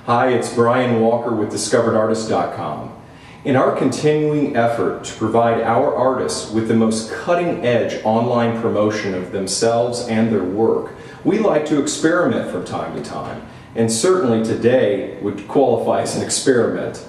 Hi, it's Brian Walker with DiscoveredArtist.com. In our continuing effort to provide our artists with the most cutting-edge online promotion of themselves and their work, we like to experiment from time to time, and certainly today would qualify as an experiment.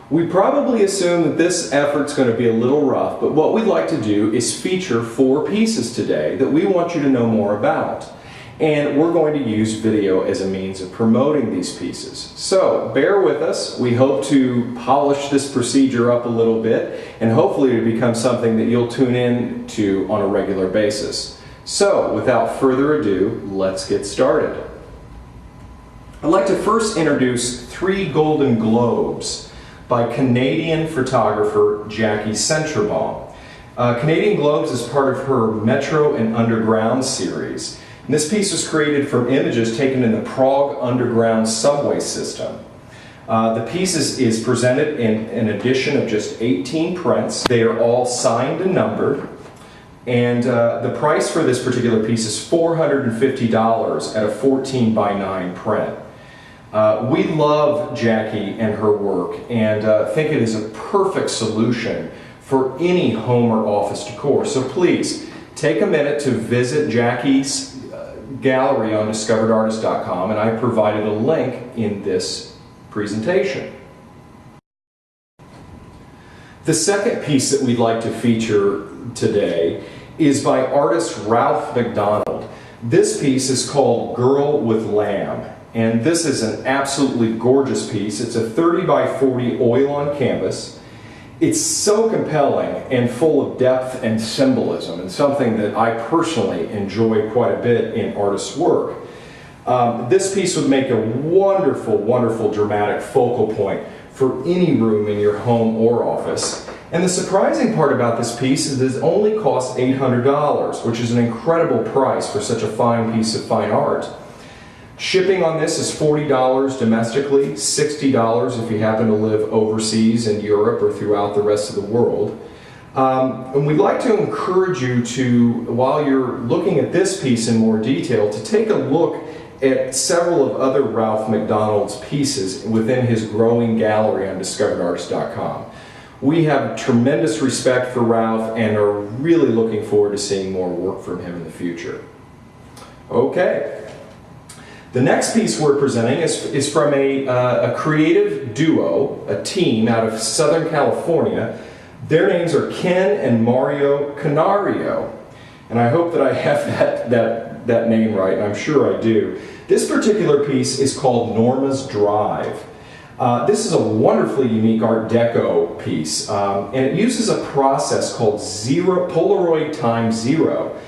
We probably assume that this effort's going to be a little rough, but what we'd like to do is feature 4 pieces today that we want you to know more about. And we're going to use video as a means of promoting these pieces. So bear with us. We hope to polish this procedure up a little bit and hopefully to become something that you'll tune in to on a regular basis. So without further ado, let's get started. I'd like to first introduce 3 Golden Globes by Canadian photographer Jackie Centrebaum. Canadian Globes is part of her Metro and Underground series. And this piece was created from images taken in the Prague Underground subway system. The piece is presented in an edition of just 18 prints. They are all signed and numbered. And the price for this particular piece is $450 at a 14 by 9 print. We love Jackie and her work and think it is a perfect solution for any home or office decor. So please take a minute to visit Jackie's gallery on DiscoveredArtist.com, and I provided a link in this presentation. The second piece that we'd like to feature today is by artist Ralph McDonald. This piece is called Girl with Lamb, and this is an absolutely gorgeous piece. It's a 30 by 40 oil on canvas. It's so compelling and full of depth and symbolism, and something that I personally enjoy quite a bit in artists' work. This piece would make a wonderful, wonderful dramatic focal point for any room in your home or office. And the surprising part about this piece is that it only costs $800, which is an incredible price for such a fine piece of fine art. Shipping on this is $40 domestically, $60 if you happen to live overseas in Europe or throughout the rest of the world. And we'd like to encourage you to, while you're looking at this piece in more detail, to take a look at several of other Ralph McDonald's pieces within his growing gallery on DiscoveredArtist.com. We have tremendous respect for Ralph and are really looking forward to seeing more work from him in the future. Okay. The next piece we're presenting is from a creative duo, a team out of Southern California. Their names are Ken and Mario Canario. And I hope that I have that name right, and I'm sure I do. This particular piece is called Norma's Drive. This is a wonderfully unique Art Deco piece, and it uses a process called Polaroid Time Zero,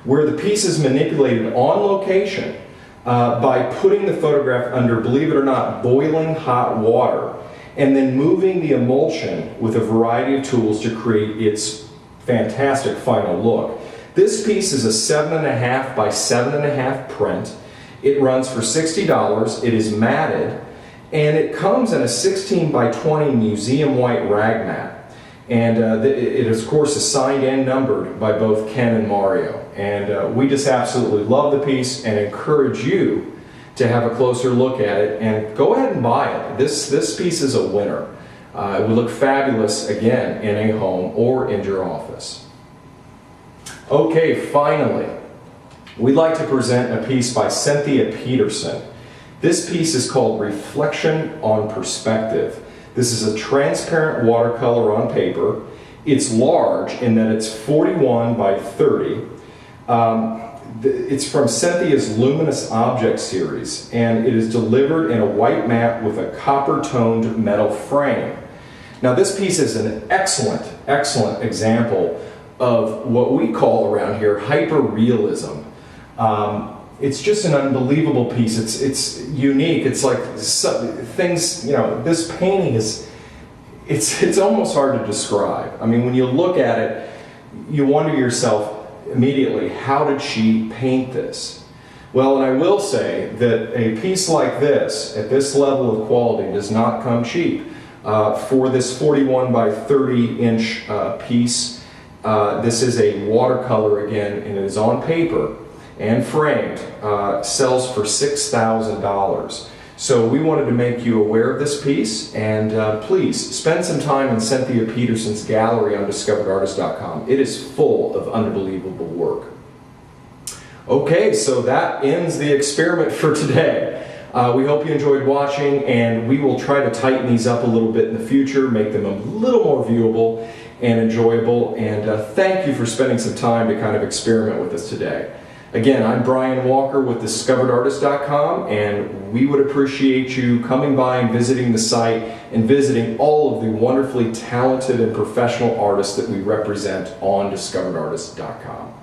where the piece is manipulated on location by putting the photograph under, believe it or not, boiling hot water, and then moving the emulsion with a variety of tools to create its fantastic final look. This piece is a 7.5 by 7.5 print. It runs for $60. It is matted, and it comes in a 16 by 20 museum white rag mat. And it of course is signed and numbered by both Ken and Mario. And we just absolutely love the piece and encourage you to have a closer look at it and go ahead and buy it. This piece is a winner. It would look fabulous again in a home or in your office. Okay, finally, we'd like to present a piece by Cynthia Peterson. This piece is called Reflection on Perspective. This is a transparent watercolor on paper. It's large in that it's 41 by 30. It's from Cynthia's Luminous Object series, and it is delivered in a white mat with a copper-toned metal frame. Now this piece is an excellent, excellent example of what we call around here hyper-realism. It's just an unbelievable piece. It's unique. It's like things, you know, this painting is, it's almost hard to describe. I mean, when you look at it, you wonder yourself immediately, how did she paint this? Well, and I will say that a piece like this, at this level of quality, does not come cheap. For this 41 by 30 inch piece, this is a watercolor again, and it is on paper and framed, sells for $6,000. So we wanted to make you aware of this piece, and please spend some time in Cynthia Peterson's gallery on discoveredartist.com. It is full of unbelievable work. Okay, so that ends the experiment for today. We hope you enjoyed watching, and we will try to tighten these up a little bit in the future, make them a little more viewable and enjoyable, and thank you for spending some time to kind of experiment with us today. Again, I'm Brian Walker with discoveredartist.com, and we would appreciate you coming by and visiting the site and visiting all of the wonderfully talented and professional artists that we represent on discoveredartist.com.